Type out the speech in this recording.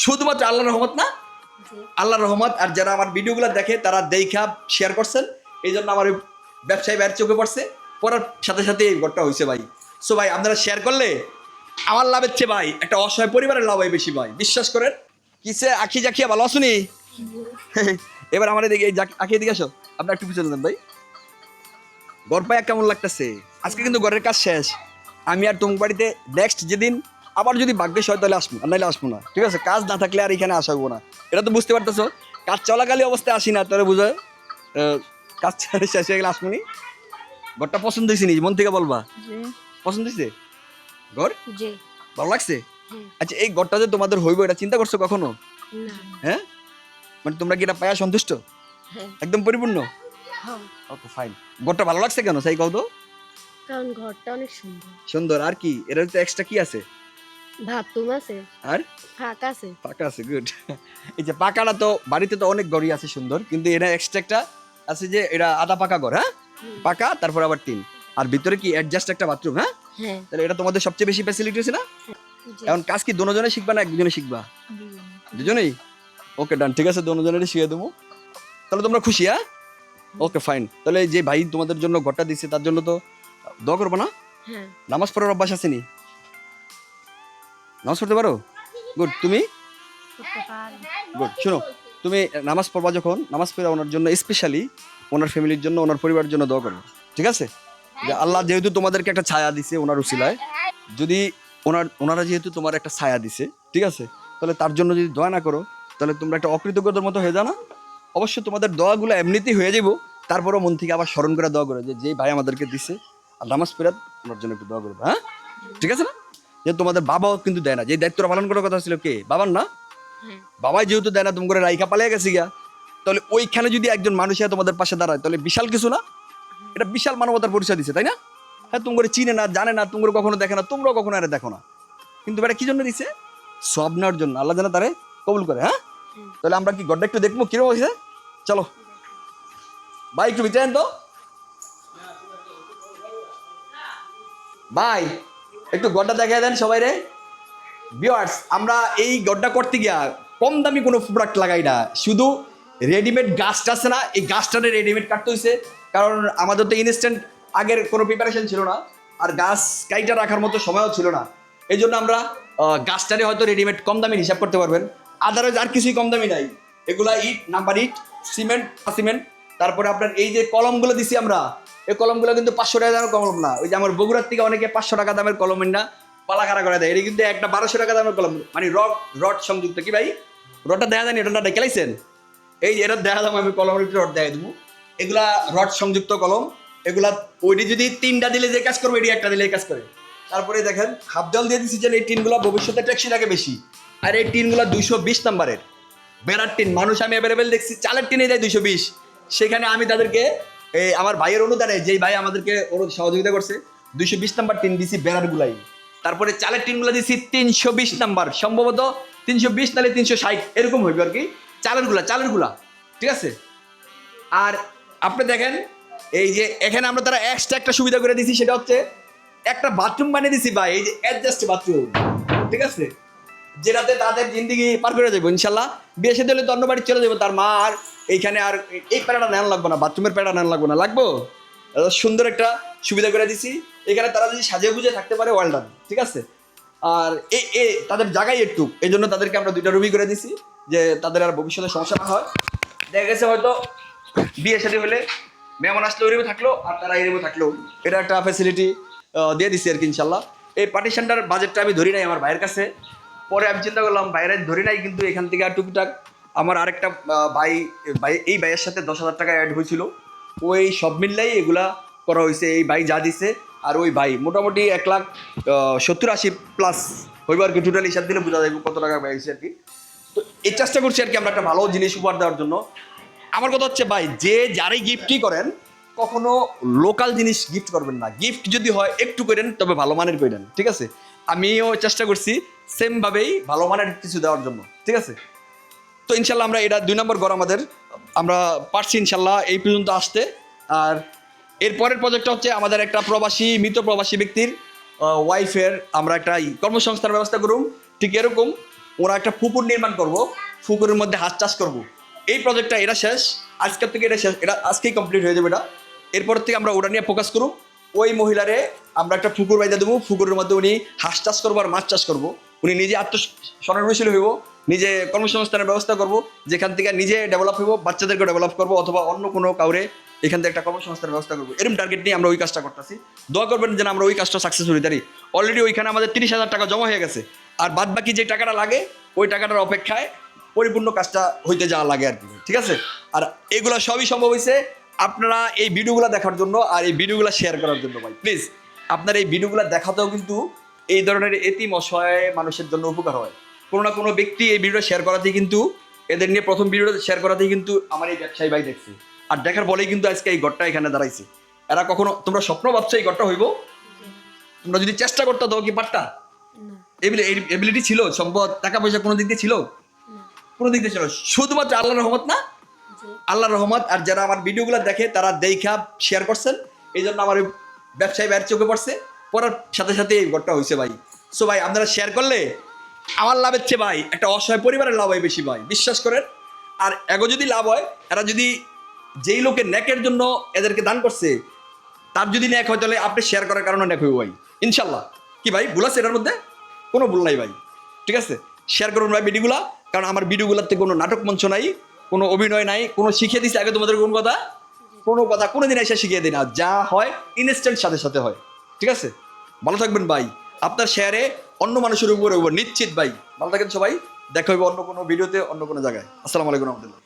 শুধুমাত্র আল্লাহর রহমত না, আল্লাহর রহমত। আর যারা আমার ভিডিওগুলো দেখে তারা দেখা শেয়ার করছেন, এই জন্য আমার ব্যবসায়ী ভাইয়ের চোখে পড়ছে, পড়ার সাথে সাথে এই ঘরটা হয়েছে ভাই। সো ভাই আপনারা শেয়ার করলে আমার লাভের চেয়ে ভাই একটা অসহায় পরিবারের লাভ হয় বেশি ভাই, বিশ্বাস করেন। কিসে আখি জাখিয়া ভালো আসুনি? এবার আমার এদিকে আখি এদিকে আসো, আপনার একটু পিছনে দেন ভাই। ঘর পায়া কেমন লাগতেছে? আজকে কিন্তু ঘরের কাজ শেষ। আমি আর তোমার বাড়িতে নেক্সট যেদিন আবার যদি ভাগ্যে হয় তাহলে আসবো, আর নাহলে আসবো না, ঠিক আছে? কাজ না থাকলে আর এখানে আসা হবো না, এটা তো বুঝতে পারতেছো। কাজ চলাকালী অবস্থায় আসি না, তাহলে বুঝো কাজ শেষ হয়ে গেলে আসবো নি। ঘরটা পছন্দ হয়েছে নি? মন থেকে বলবা পছন্দ হয়েছে ঘর? ভালো লাগছে? আচ্ছা, এই ঘরটা যে তোমাদের হইব এটা চিন্তা করছো কখনো? হ্যাঁ, মানে তোমরা কি এটা পায়া সন্তুষ্ট? একদম পরিপূর্ণ? Okay fine. ঘরটা ভালো লাগছে কেন সেই কও তো? কারণ ঘরটা অনেক সুন্দর। সুন্দর। আর কি এর তো এক্সট্রা কি আছে? বাথরুম আছে আর ফাঁকা আছে। পাকা আছে, গুড। এই যে পাকাটা তো বাড়িতে তো অনেক ঘরই আছে সুন্দর, কিন্তু এটা এক্সট্রা একটা আছে যে এটা আধা পাকা ঘর। হ্যাঁ, পাকা, তারপর আবার টিন, আর ভিতরে কি অ্যাডজাস্ট একটা বাথরুম। হ্যাঁ, তাহলে এটা তোমাদের সবচেয়ে বেশি ফ্যাসিলিটি আছে না? এখন কাজ কি দুজনে শিখবা না একজনে শিখবা? দুজনেই? ওকে ডান, ঠিক আছে, দুজনেরই শিখিয়ে দেবো। তাহলে তোমরা খুশি? হ্যাঁ, ওকে ফাইন। তাহলে যে ভাই তোমাদের জন্য ঘরটা দিচ্ছে তার জন্য তো দোয়া করবো না? নামাজ পড়ার অভ্যাস আছে নি? নামাজ পড়তে পারো? গুড। তুমি? গুড। শোনো, তুমি নামাজ পড়বা যখন, নামাজ পড়ে ওনার জন্য স্পেশালি ওনার ফ্যামিলির জন্য, ওনার পরিবারের জন্য দোয়া করো, ঠিক আছে? যে আল্লাহ যেহেতু তোমাদেরকে একটা ছায়া দিছে ওনার উসিলায়, যদি ওনারা যেহেতু তোমার একটা ছায়া দিছে, ঠিক আছে, তাহলে তার জন্য যদি দোয়া না করো তাহলে তোমরা একটা অকৃতজ্ঞতার মতো হয়ে যাও না? অবশ্যই তোমাদের দোয়াগুলো এমনিতেই হয়ে যাবো, তারপরও মন থেকে আবার স্মরণ করে দোয়া করে যে ভাই আমাদেরকে দিছে আর নামাজ পড়ে ওনার জন্য একটু দোয়া করবো। হ্যাঁ, ঠিক আছে না? যে তোমাদের বাবাও কিন্তু দেয় না, যে দায়িত্বটা পালন করার কথা ছিল কে? বাবার না? বাবাই যেহেতু দেয় না, তুমি করে রাইখা পালিয়ে গেছি গিয়া, তাহলে ওইখানে যদি একজন মানুষ তোমাদের পাশে দাঁড়ায় তাহলে বিশাল কিছু না? এটা বিশাল মানবতার পরিচয় দিছে, তাই না? হ্যাঁ, তুমি করে চিনে না, জানে না, তুমি কখনো দেখে না, তোমরাও কখনো আরে দেখো না, কিন্তু এটা কি জন্য দিছে? সব নেওয়ার জন্য। আল্লাহ যেন তারে কবুল করে। হ্যাঁ, তাহলে আমরা কি গড্ডা একটু দেখবো কিরকম হয়েছে? চলো ভাই একটু বিচারেন তো ভাই, একটু গড্ডা দেখাই দেন সবাই রে। ভিউয়ার্স, আমরা এই গড্ডা করতে গিয়া কম দামি কোনো প্রোডাক্ট লাগাই না, শুধু রেডিমেড গাছটা আছে না, এই গাছটারে রেডিমেড কাটতে হয়েছে, কারণ আমাদের তো ইনস্ট্যান্ট আগের কোনো প্রিপারেশন ছিল না, আর গাছ কাইটা রাখার মতো সময়ও ছিল না। এই জন্য আমরা গাছটারে হয়তো রেডিমেড কম দামি হিসাব করতে পারবেন, আদারওয়াইজ আর কিছুই কম দামি নাই। এগুলা ইট, নাম্বার ইট, সিমেন্ট, তারপরে আপনার এই যে কলমগুলো দিছি আমরা, এই কলমগুলো কিন্তু 500 টাকা দামের কলম না। ওই যে আমার বগুড়ার থেকে অনেকে 500 টাকা দামের কলম না পালা খাড়া করে দেয়, এটা কিন্তু একটা 1200 টাকা দামের কলম, মানে রড সংযুক্ত। কি ভাই, রডটা দেখা যায়নি? এটা দেখাইছেন? এই যে এটা দেখা দাম, আমি কলমের রড দেখাই দেবো। এগুলা রড সংযুক্ত কলম, এগুলা ওইটি যদি 3টা দিলে যে কাজ করবে, এটি একটা দিলে এই কাজ করে। তারপরে দেখেন হাফ জল দিয়ে দিচ্ছি, যে এই টিনগুলো ভবিষ্যতে ট্যাক্সি লাগে বেশি। আর এই টিনগুলো 220 নাম্বারের বেড়ার টিন। মানুষ আমি অ্যাভেলেবেল দেখছি চালের টিনে দেয় 220। সেখানে আমি তাদেরকে এই আমার ভাইয়ের অনুদানে, যেই ভাই আমাদেরকে সহযোগিতা করছে, 220 নাম্বার টিন দিছি বেড়ার গুলাই। তারপরে চালের টিনগুলো দিছি 320 নাম্বার, সম্ভবত 320 নাহলে 360 এরকম হইবে আর কি, চালের গুলা, ঠিক আছে? আর আপনি দেখেন এই যে এখানে আমরা তারা এক্সট্রা একটা সুবিধা করে দিছি, সেটা হচ্ছে একটা বাথরুম বানিয়ে দিছি ভাই, এই যে অ্যাডজাস্ট বাথরুম, ঠিক আছে, যেটাতে তাদের জিন্দিগি পার করে যাবো ইনশাল্লাহ। বিয়ে সাথে হলে তো অন্য বাড়ি চলে যাবো, তার মা আর এইখানে আর এই প্যারাটা নেন লাগবে না, বাথরুমের প্যারা নেন লাগবে না, লাগবো। সুন্দর একটা সুবিধা করে দিছি, এখানে তারা যদি সাজিয়ে গুজে থাকতে পারে ওয়াল ডান, ঠিক আছে? আর তাদের জায়গায় একটু, এই জন্য তাদেরকে আমরা 2টা রুমই করে দিছি, যে তাদের আর ভবিষ্যতে সমস্যা না হয়। দেখা গেছে হয়তো বিয়ে সাথে হলে মেহমান আসলে ওই রুমে থাকলো আর তারা এই রুমে থাকলো, এটা একটা ফ্যাসিলিটি দিয়ে দিছি আর কি ইনশাল্লাহ। এই পার্টিশনটার বাজেটটা আমি ধরি নাই আমার ভাইয়ের কাছে, পরে আমি চিন্তা করলাম বাইরে ধরি নাই, কিন্তু এখান থেকে আর টুকটাক আমার আরেকটা ভাই এই ভাইয়ের সাথে 10,000 টাকা অ্যাড হয়েছিল, ওই সব মিললেই এগুলা করা হয়েছে। এই ভাই যা দিছে আর ওই ভাই মোটামুটি 1,70,80 প্লাস হইব আর কি, টোটাল হিসাব দিলে বোঝা যাবে কত টাকা পাইছে আর কি। তো এই চেষ্টা করছি আর কি আমরা একটা ভালো জিনিস উপহার দেওয়ার জন্য। আমার কথা হচ্ছে ভাই, যে যারাই গিফটই করেন কখনো লোকাল জিনিস গিফট করবেন না। গিফট যদি হয় একটু করেন, তবে ভালো মানের করেন, ঠিক আছে? আমিও চেষ্টা করছি সেমভাবেই ভালো মানের কিছু দেওয়ার জন্য, ঠিক আছে? তো ইনশাল্লাহ আমরা এটা 2 নম্বর ঘর আমাদের, আমরা পারছি ইনশাল্লাহ এই পর্যন্ত আসতে। আর এরপরের প্রজেক্টটা হচ্ছে আমাদের একটা মৃত প্রবাসী ব্যক্তির ওয়াইফের আমরা একটা কর্মসংস্থানের ব্যবস্থা করুম, ঠিক এরকম ওরা একটা পুকুর নির্মাণ করব, পুকুরের মধ্যে হাঁস চাষ করব। এই প্রজেক্টটা এটা শেষ, আজকের থেকে এটা শেষ, এটা আজকেই কমপ্লিট হয়ে যাবে এটা। এরপর থেকে আমরা ওটা নিয়ে ফোকাস করব। ওই মহিলারে আমরা একটা পুকুর বাইতে দেবো, পুকুরের মধ্যে উনি হাঁস চাষ করবো আর মাছ চাষ করবো। উনি নিজে আত্মস্বনির্ভরশীল হইব, নিজে কর্মসংস্থানের ব্যবস্থা করব, যেখান থেকে নিজে ডেভেলপ হইব, বাচ্চাদেরকে ডেভেলপ করবো, অথবা অন্য কোনো কাউরে এখান থেকে একটা কর্মসংস্থানের ব্যবস্থা করবো। এরকম টার্গেট নিয়ে আমরা ওই কাজটা করতেছি। দোয়া করবেন যেন আমরা ওই কাজটা সাকসেসফুল হতে পারি। অলরেডি ওইখানে আমাদের 30,000 টাকা জমা হয়ে গেছে, আর বাদ বাকি যে টাকাটা লাগে ওই টাকাটার অপেক্ষায় পরিপূর্ণ কাজটা হইতে যাওয়া লাগে আর কি, ঠিক আছে। আর এগুলো সবই সম্ভব হয়েছে আপনারা এই ভিডিওগুলো দেখার জন্য আর এই ভিডিওগুলো শেয়ার করার জন্য। ভাই প্লিজ আপনার এই ভিডিওগুলো দেখাতেও কিন্তু এই ধরনের এতিম অসহায় মানুষের জন্য উপকার হয়। কোনো না কোনো ব্যক্তি এই ভিডিওটা শেয়ার করাতেই কিন্তু, এদের নিয়ে প্রথম ভিডিওটা শেয়ার করাতেই কিন্তু আমার এই ব্যবসায়ী ভাই দেখছে, আর দেখার ফলেই কিন্তু আজকে এই ঘরটা এখানে দাঁড়াইছে। এরা কখনো তোমরা স্বপ্ন ভাবছো এই ঘরটা হইব? তোমরা যদি চেষ্টা করতে তো কি পারতা? না, এবিলিটি ছিল, সম্পদ টাকা পয়সা কোনো দিক দিয়ে ছিল? না, কোনো দিক দিয়ে ছিল? শুধুমাত্র আল্লাহর রহমত না, জি, আল্লাহর রহমত। আর যারা আমার ভিডিওগুলো দেখে তারা দেখা শেয়ার করছেন, এই জন্য আমার ব্যবসায়ী ভাইয়ের চোখে পড়ছে, পড়ার সাথে সাথে এই ঘরটা হয়েছে ভাই। সো ভাই আপনারা শেয়ার করলে আমার লাভের চেয়ে ভাই একটা অসহায় পরিবারের লাভ হয় বেশি ভাই, বিশ্বাস করেন। আর এগো যদি লাভ হয়, এরা যদি যেই লোকের ন্যাকের জন্য এদেরকে দান করছে তার যদি ন্যাক হয়, তাহলে আপনি শেয়ার করার কারণে ন্যাক হইব ভাই, ইনশাল্লাহ। কি ভাই ভুল আছে এটার মধ্যে? কোনো ভুল নাই ভাই, ঠিক আছে। শেয়ার করুন ভাই ভিডিওগুলা, কারণ আমার ভিডিওগুলোতে কোনো নাটক মঞ্চ নাই, কোনো অভিনয় নাই, কোনো শিখিয়ে দিচ্ছে আগে তোমাদের কোন কথা, কোনো কথা কোনো দিন এসে শিখিয়ে দিই না, যা হয় ইনস্ট্যান্ট সাথে সাথে হয়, ঠিক আছে। ভালো থাকবেন ভাই, আপনার শেয়ারে অন্য মানুষের উপরে হইব নিশ্চিত ভাই। ভালো থাকেন সবাই, দেখা হইব অন্য কোনো ভিডিওতে, অন্য কোনো জায়গায়। আসসালামু আলাইকুম রহমতুল্লাহ।